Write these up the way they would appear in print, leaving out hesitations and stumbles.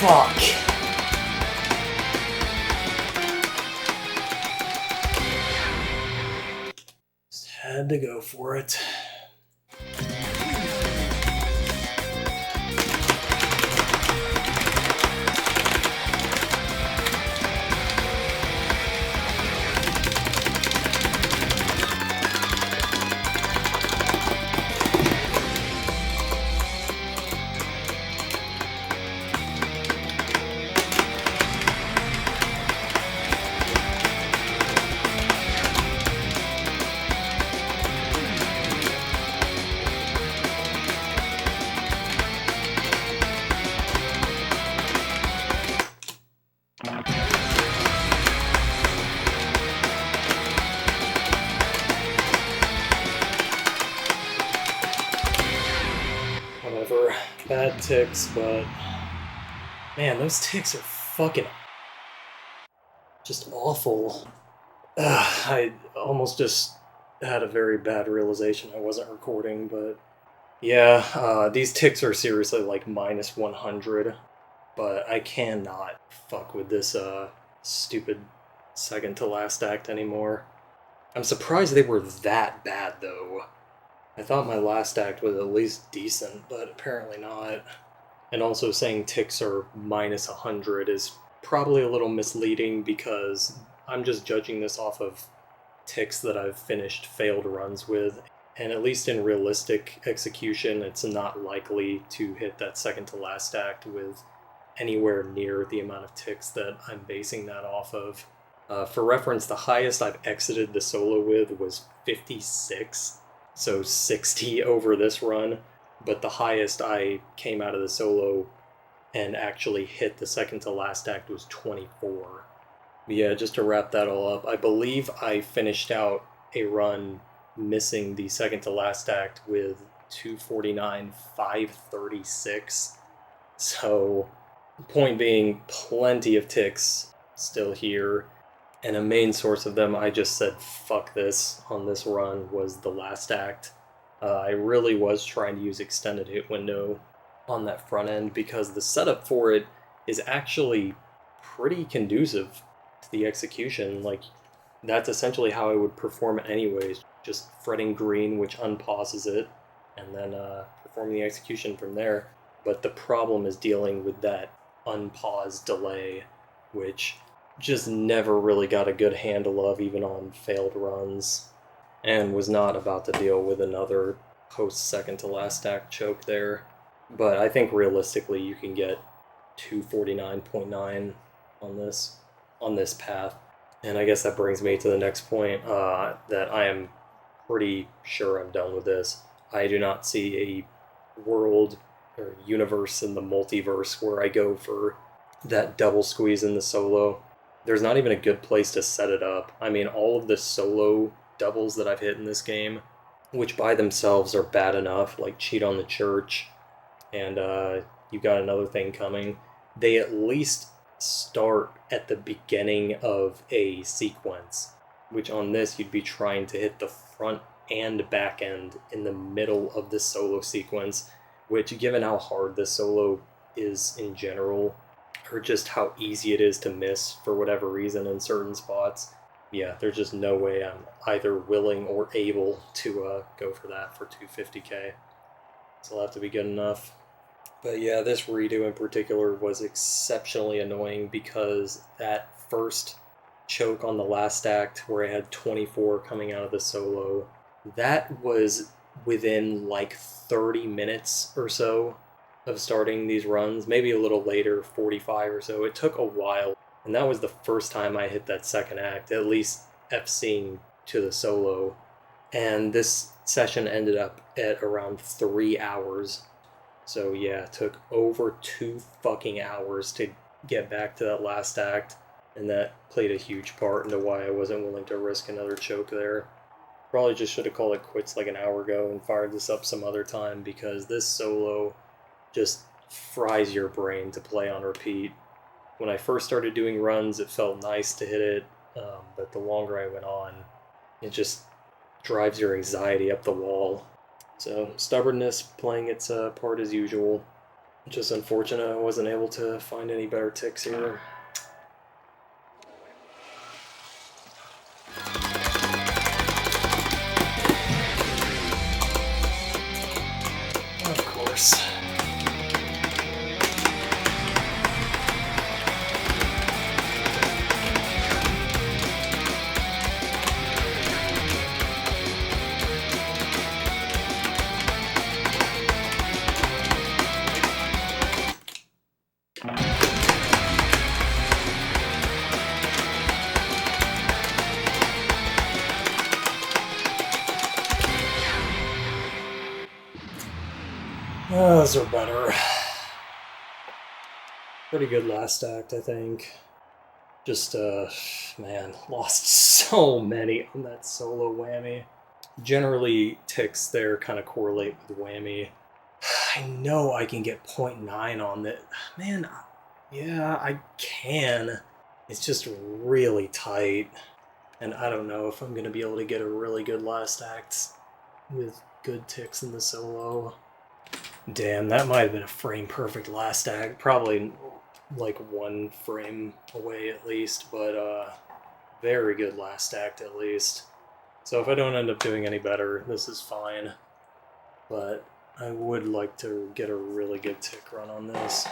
Fuck. Just had to go for it. Whatever. Bad ticks, but man, those ticks are fucking just awful. I almost just had a very bad realization I wasn't recording, but yeah, these ticks are seriously like minus 100, but I cannot fuck with this stupid second to last act anymore. I'm surprised they were that bad though. I thought my last act was at least decent, but apparently not. And also saying ticks are minus 100 is probably a little misleading because I'm just judging this off of ticks that I've finished failed runs with. And at least in realistic execution, it's not likely to hit that second to last act with anywhere near the amount of ticks that I'm basing that off of. For reference, the highest I've exited the solo with was 56. So 60 over this run, but the highest I came out of the solo and actually hit the second to last act was 24. But yeah, just to wrap that all up, I believe I finished out a run missing the second to last act with 249, 536. So, point being, plenty of ticks still here. And a main source of them, I just said, fuck this, on this run, was the last act. I really was trying to use extended hit window on that front end because the setup for it is actually pretty conducive to the execution. Like, that's essentially how I would perform it anyways, just fretting green, which unpauses it, and then performing the execution from there. But the problem is dealing with that unpause delay, which just never really got a good handle of even on failed runs, and was not about to deal with another post second to last act choke there. But I think realistically you can get 249.9 on this path. And I guess that brings me to the next point, that I am pretty sure I'm done with this. I do not see a world or universe in the multiverse where I go for that double squeeze in the solo. There's not even a good place to set it up. I mean, all of the solo doubles that I've hit in this game, which by themselves are bad enough, like Cheat on the Church, and You Got Another Thing Coming, they at least start at the beginning of a sequence, which on this you'd be trying to hit the front and back end in the middle of the solo sequence, which, given how hard the solo is in general, or just how easy it is to miss for whatever reason in certain spots, yeah, there's just no way I'm either willing or able to go for that for 250k. So it'll have to be good enough. But yeah, this redo in particular was exceptionally annoying because that first choke on the last act where I had 24 coming out of the solo, that was within like 30 minutes or so of starting these runs, maybe a little later, 45 or so. It took a while, and that was the first time I hit that second act, at least FCing to the solo. And this session ended up at around 3 hours. So yeah, it took over 2 fucking hours to get back to that last act, and that played a huge part into why I wasn't willing to risk another choke there. Probably just should have called it quits like an hour ago and fired this up some other time, because this solo just fries your brain to play on repeat. When I first started doing runs, it felt nice to hit it, but the longer I went on, it just drives your anxiety up the wall. So, stubbornness playing its part as usual. Just unfortunate I wasn't able to find any better ticks here. Of course. Those are better. Pretty good last act, I think. Just, man, lost so many on that solo whammy. Generally, ticks there kind of correlate with whammy. I know I can get 0.9 on that. Man, yeah, I can. It's just really tight. And I don't know if I'm going to be able to get a really good last act with good ticks in the solo. Damn, that might have been a frame perfect last act. Probably like 1 frame away at least, but very good last act at least. So if I don't end up doing any better, this is fine. But I would like to get a really good tick run on this.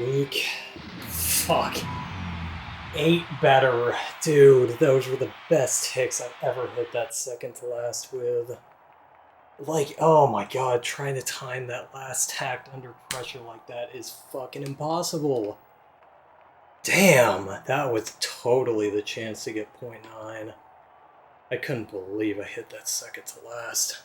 Weak. Fuck. 8 better. Dude, those were the best hits I've ever hit that second to last with. Like, oh my god, trying to time that last tact under pressure like that is fucking impossible. Damn, that was totally the chance to get 0.9. I couldn't believe I hit that second to last.